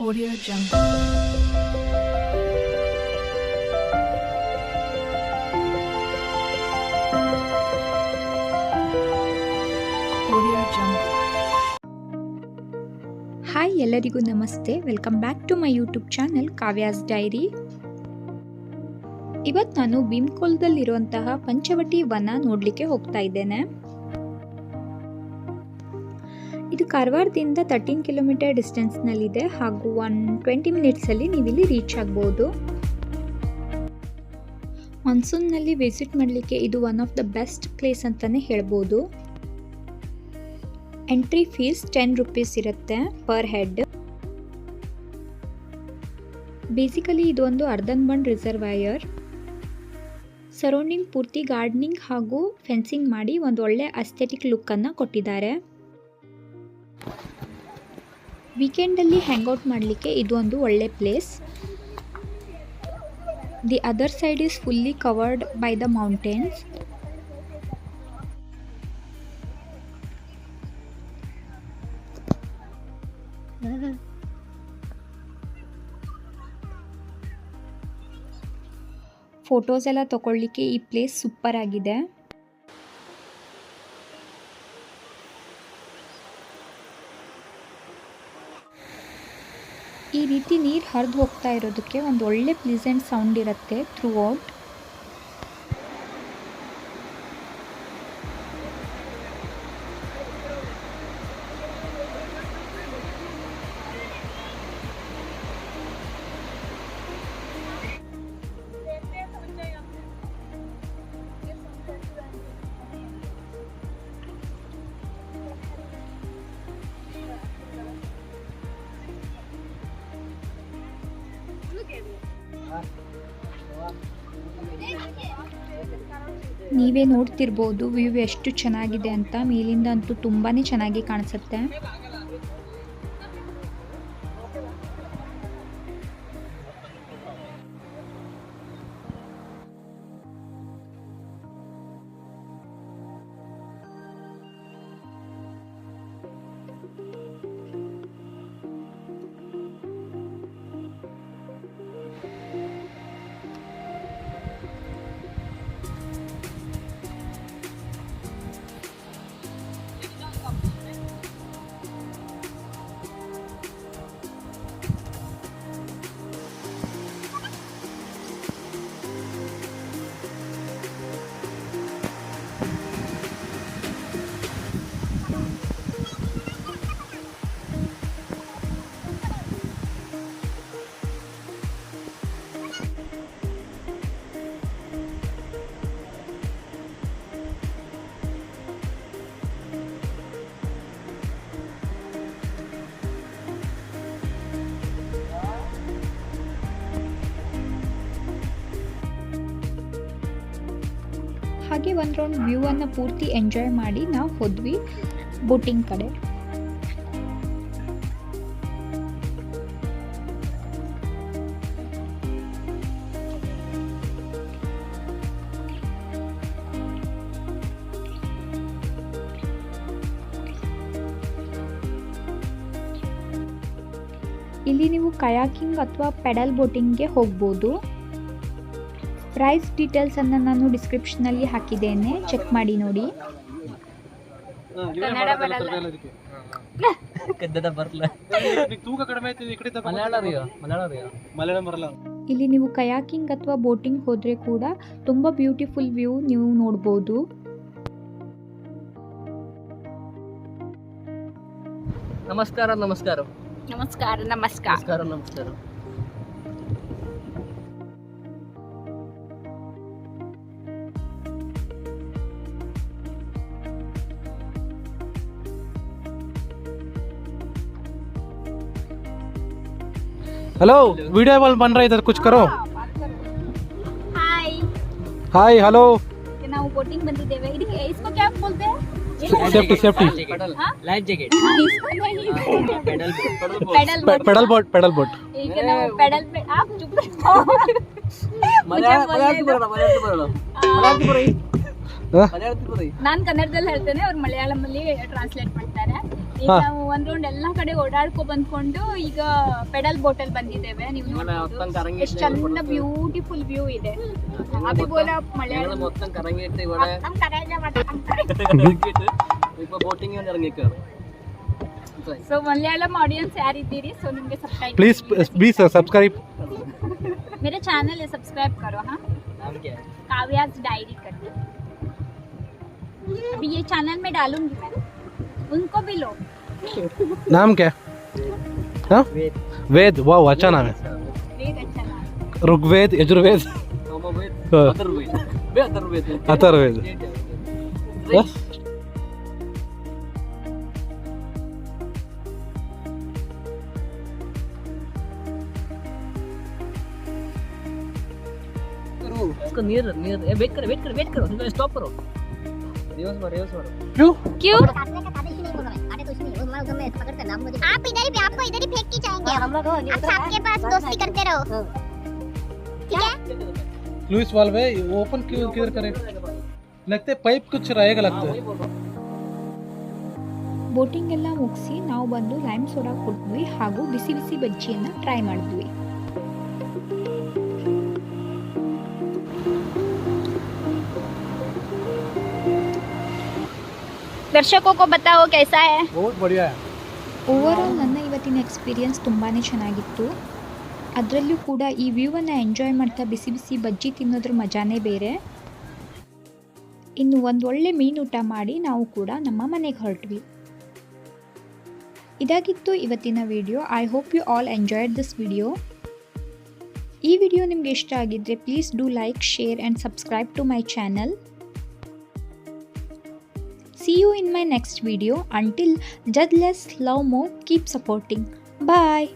Audio Jungle. Audio Jungle. Hi ಎಲ್ಲರಿಗೂ ನಮಸ್ತೆ, welcome back to my YouTube channel Kavya's diary. ಇವತ್ತು ನಾನು ಭೀಮ್ಕೋಲದಲ್ಲಿರುವಂತಹ ಪಂಚವಟಿ ವನ ನೋಡಲಿಕ್ಕೆ ಹೋಗ್ತಾ ಇದ್ದೇನೆ. ಇದು ಕಾರವಾರದಿಂದ 13 ಕಿಲೋಮೀಟರ್ ಡಿಸ್ಟೆನ್ಸ್ನಲ್ಲಿದೆ ಹಾಗೂ 20 ಮಿನಿಟ್ಸಲ್ಲಿ ನೀವಿಲ್ಲಿ ರೀಚ್ ಆಗ್ಬೋದು. ಮಾನ್ಸೂನ್ನಲ್ಲಿ ವಿಸಿಟ್ ಮಾಡಲಿಕ್ಕೆ ಇದು one of the best place ಅಂತಲೇ ಹೇಳ್ಬೋದು. ಎಂಟ್ರಿ ಫೀಸ್ 10 ರೂಪೀಸ್ ಇರುತ್ತೆ ಪರ್ ಹೆಡ್. ಬೇಸಿಕಲಿ ಇದು ಒಂದು ಅರ್ಧನ್ಬಂಡ್ ರಿಸರ್ವಾಯರ್. ಸರೌಂಡಿಂಗ್ ಪೂರ್ತಿ ಗಾರ್ಡನಿಂಗ್ ಹಾಗೂ ಫೆನ್ಸಿಂಗ್ ಮಾಡಿ ಒಂದು ಒಳ್ಳೆ ಅಸ್ಥೆಟಿಕ್ ಲುಕ್ಕನ್ನು ಕೊಟ್ಟಿದ್ದಾರೆ. ವೀಕೆಂಡಲ್ಲಿ ಹ್ಯಾಂಗ್ಔಟ್ ಮಾಡಲಿಕ್ಕೆ ಇದು ಒಂದು ಒಳ್ಳೆ place. The other side is fully covered by the mountains. Photos ಎಲ್ಲ ತಗೊಳ್ಳಿಕ್ಕೆ ಈ ಪ್ಲೇಸ್ ಸೂಪರ್ ಆಗಿದೆ. ಈ ರೀತಿ ನೀರು ಹರಿದು ಹೋಗ್ತಾ ಇರೋದಕ್ಕೆ ಒಂದು ಒಳ್ಳೆ ಪ್ಲೀಸೆಂಟ್ ಸೌಂಡ್ ಇರುತ್ತೆ ಥ್ರೂ ಔಟ್. ನೀವೇ ನೋಡ್ತಿರ್ಬೋದು ವ್ಯೂ ಎಷ್ಟು ಚೆನ್ನಾಗಿದೆ ಅಂತ. ಮೇಲಿಂದ ಅಂತೂ ತುಂಬಾನೇ ಚೆನ್ನಾಗಿ ಕಾಣಿಸುತ್ತೆ. ಹಾಗೆ ಒಂದು ರೌಂಡ್ ವ್ಯೂ ಅನ್ನು ಪೂರ್ತಿ ಎಂಜಾಯ್ ಮಾಡಿ ನಾವು ಹೋದ್ವಿ ಬೋಟಿಂಗ್ ಕಡೆ. ಇಲ್ಲಿ ನೀವು ಕಯಾಕಿಂಗ್ ಅಥವಾ ಪೆಡಲ್ ಬೋಟಿಂಗ್ಗೆ ಹೋಗ್ಬೋದು. ಪ್ರೈಸ್ ಡೀಟೇಲ್ಸ್ ಅನ್ನು ನಾನು ಡಿಸ್ಕ್ರಿಪ್ಷನ್ ಅಲ್ಲಿ ಹಾಕಿದ್ದೇನೆ, ಚೆಕ್ ಮಾಡಿ ನೋಡಿ. ಇಲ್ಲಿ ನೀವು ಕಯಾಕಿಂಗ್ ಅಥವಾ ಬೋಟಿಂಗ್ ಹೋದ್ರೆ ಕೂಡ ತುಂಬಾ ಬ್ಯೂಟಿಫುಲ್ ವ್ಯೂ ನೀವು ನೋಡಬಹುದು. ನಮಸ್ಕಾರ ನಮಸ್ಕಾರ ನಮಸ್ಕಾರ ನಮಸ್ಕಾರ ನಮಸ್ಕಾರ ನಮಸ್ಕಾರ. हेलो, वीडियो कॉल बन रहा है, इधर कुछ करो. हाय हाय हेलो. ನಾವು ಬೋಟಿಂಗ್ ಬಂದಿದ್ದೇವೆ. ಇದಕ್ಕೆ इसको क्या बोलते हैं? Safety safety. Life jacket. इसको नहीं pedal pedal boat pedal boat. ಈಗ ನಾವು ಪೆಡಲ್ आप चुप रहो. ಮಲಯಾಳತಿ ಬರಲ್ಲ. ನಾನು ಕನ್ನಡದಲ್ಲಿ ಹೇಳ್ತೇನೆ, ಅವ್ರು ಮಲಯಾಳಮಲ್ಲಿ ಟ್ರಾನ್ಸ್ಲೇಟ್ ಮಾಡ್ತಾರೆ. ಈಗ ಹಾ. ನಾವು ಒಂದ್ ರೌಂಡ್ ಎಲ್ಲಾ ಕಡೆ ಓಡಾಡ್ಕೊ ಬಂದ್ಕೊಂಡು ಈಗ ಪೆಡಲ್ ಬೋಟಲ್ ಬಂದಿದ್ದೇವೆ ನೀವು ಇವಾಗ ಮೊత్తం కరంగి ಎಷ್ಟು ಚಂದ ಬ್ಯೂಟಿಫುಲ್ ವ್ಯೂ ಇದೆ ಅಭಿ ಬೋಲಾ ಮಲಯಾಳಂ మొత్తం కరంగిട്ട് ഇവിടെ हम करेंगे ಕರಂಗಿಟ್ಟು ಇಪ್ಪ ಬೋಟಿಂಗ್ ಒಂದು ಇറങ്ങിക്കാറ് ಸೊ ಮಲಯಾಳಂ ಆಡಿಯನ್ಸ್ ಯಾರಿದ್ದೀರಿ ಸೊ ನಿಮಗೆ ಸಬ್ಸ್ಕ್ರೈಬ್ प्लीज सब्सक्राइब मेरे चैनल है सब्सक्राइब करो हाँ नाम क्या है काव्याज डायरी करके अभी ये चैनल में डालूंगी मैं उनको भी लो नाम क्या हाँ वेद वाह अच्छा नाम है वेद अच्छा नाम ऋग्वेद यजुर्वेद सोमवेद हाँ. अथर्ववेद बे अथर्ववेद अथर्ववेद हाँ? उसको नियर नियर ए वेट करो स्टॉप करो रिवर्स मारो क्यों क्यों आप इधर ही आपको इधर ही फेंक के जाएंगे हम लोग आप सबके पास दोस्ती करते रहो ठीक है लुइस वाल्व है ओपन क्यों किधर करें लगते पाइप कुछ रहेगा लगता है ಬೋಟಿಂಗ್ ಎಲ್ಲ ಮುಗಿಸಿ ನಾವು ಬಂದು ಲೈಮ್ ಸೋಡಾ ಕೊಟ್ವಿ ಹಾಗೂ ಬಿಸಿ ಬಿಸಿ ಬಜ್ಜಿಯನ್ನು ಟ್ರೈ ಮಾಡಿದ್ವಿ. दर्शकों को बताओ कैसा है बहुत बढ़िया है ಓವರಾಲ್ ನನ್ನ ಇವತ್ತಿನ ಎಕ್ಸ್ಪೀರಿಯನ್ಸ್ ತುಂಬಾ ಚೆನ್ನಾಗಿತ್ತು. ಅದರಲ್ಲೂ ಕೂಡ ಈ ವ್ಯೂವನ್ನು ಎಂಜಾಯ್ ಮಾಡ್ತಾ ಬಿಸಿ ಬಿಸಿ ಬಜ್ಜಿ ತಿನ್ನೋದ್ರ ಮಜಾನೇ ಬೇರೆ. ಇನ್ನು ಒಂದು ಒಳ್ಳೆ ಮೀನೂಟ ಮಾಡಿ ನಾವು ಕೂಡ ನಮ್ಮ ಮನೆಗೆ ಹೊರಟ್ವಿ. ಇದಾಗಿತ್ತು ಇವತ್ತಿನ video. I hope you all enjoyed this video. ಈ ವಿಡಿಯೋ ನಿಮಗೆ ಇಷ್ಟ ಆಗಿದ್ದರೆ please do like, share and subscribe to my channel. See you in my next video. Until judge less, love more, keep supporting. Bye.